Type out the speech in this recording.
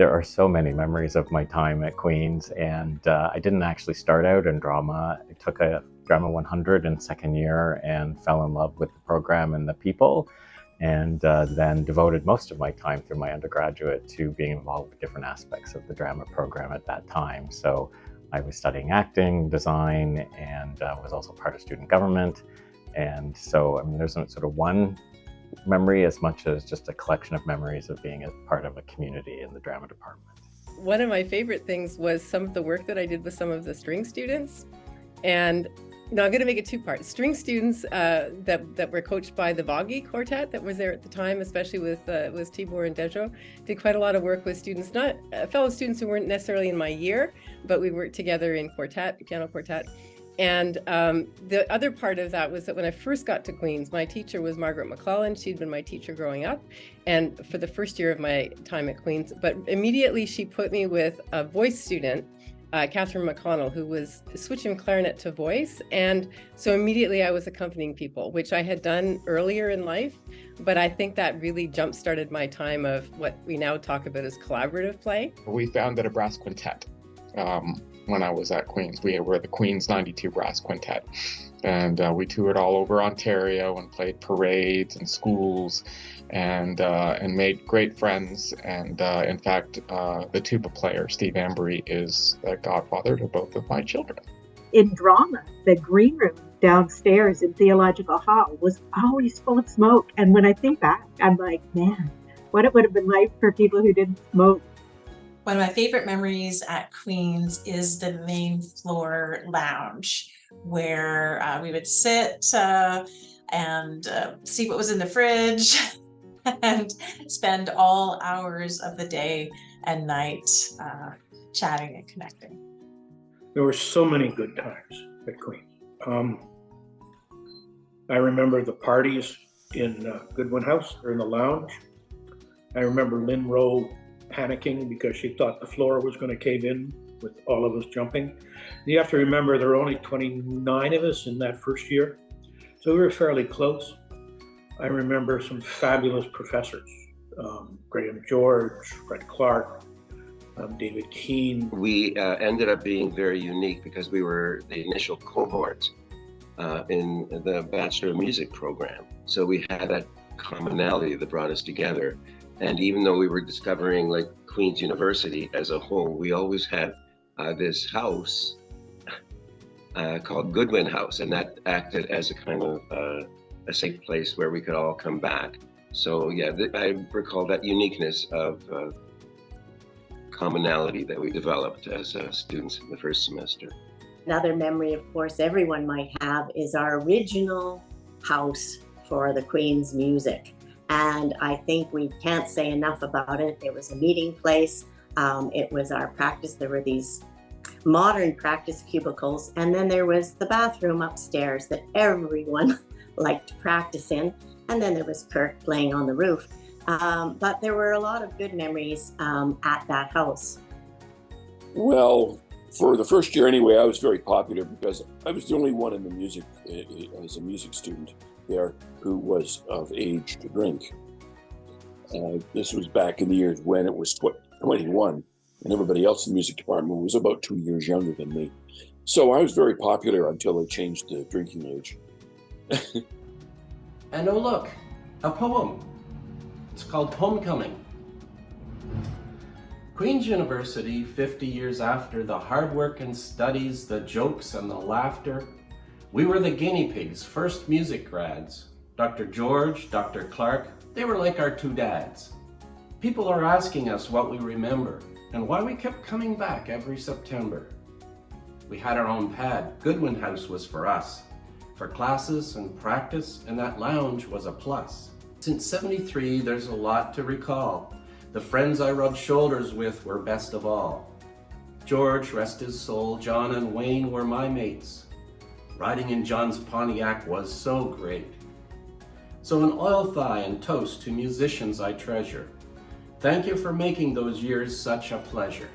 There are so many memories of my time at Queen's, and I didn't actually start out in drama. I took a Drama 100 in second year and fell in love with the program and the people, and then devoted most of my time through my undergraduate to being involved with different aspects of the drama program at that time. So I was studying acting, design, and was also part of student government. And so, I mean, there's sort of one memory as much as just a collection of memories of being a part of a community in the drama department. One of my favorite things was some of the work that I did with some of the string students. And now I'm going to make it two parts. String students that were coached by the Voggy Quartet that was there at the time, especially with Tibor and Dejo, did quite a lot of work with students, not fellow students who weren't necessarily in my year, but we worked together in quartet, piano quartet. And the other part of that was that when I first got to Queen's, my teacher was Margaret McClellan. She'd been my teacher growing up and for the first year of my time at Queen's. But immediately she put me with a voice student, Catherine McConnell, who was switching clarinet to voice. And so immediately I was accompanying people, which I had done earlier in life. But I think that really jump-started my time of what we now talk about as collaborative play. We founded a brass quintet. When I was at Queen's. We were the Queen's 92 Brass Quintet, and we toured all over Ontario and played parades and schools, and made great friends. And in fact, the tuba player, Steve Ambury, is the godfather to both of my children. In drama, the green room downstairs in Theological Hall was always full of smoke. And when I think back, I'm like, man, what it would have been like for people who didn't smoke. One of my favorite memories at Queen's is the main floor lounge, where we would sit and see what was in the fridge and spend all hours of the day and night chatting and connecting. There were so many good times at Queen's. I remember the parties in Goodwin House or in the lounge. I remember Lynn Rowe panicking because she thought the floor was going to cave in with all of us jumping. You have to remember there were only 29 of us in that first year, so we were fairly close. I remember some fabulous professors, Graham George, Fred Clark, David Keane. We ended up being very unique because we were the initial cohort in the Bachelor of Music program. So we had that commonality that brought us together. And even though we were discovering like Queen's University as a whole, we always had this house called Goodwin House, and that acted as a kind of a safe place where we could all come back. So yeah, I recall that uniqueness of commonality that we developed as students in the first semester. Another memory, of course, everyone might have is our original house for the Queen's music. And I think we can't say enough about it. It was a meeting place. It was our practice. There were these modern practice cubicles. And then there was the bathroom upstairs that everyone liked to practice in. And then there was Kirk playing on the roof. But there were a lot of good memories at that house. Well, for the first year anyway, I was very popular because I was the only one in the music, as a music student there, who was of age to drink. This was back in the years when it was 21, and everybody else in the music department was about 2 years younger than me. So I was very popular until they changed the drinking age. And oh look, a poem. It's called Homecoming. Queen's University, 50 years after the hard work and studies, the jokes and the laughter, we were the guinea pigs, first music grads. Dr. George, Dr. Clark, they were like our two dads. People are asking us what we remember and why we kept coming back every September. We had our own pad. Goodwin House was for us, for classes and practice, and that lounge was a plus. Since '73, there's a lot to recall. The friends I rubbed shoulders with were best of all. George, rest his soul, John and Wayne were my mates. Riding in John's Pontiac was so great. So an oil thigh and toast to musicians I treasure. Thank you for making those years such a pleasure.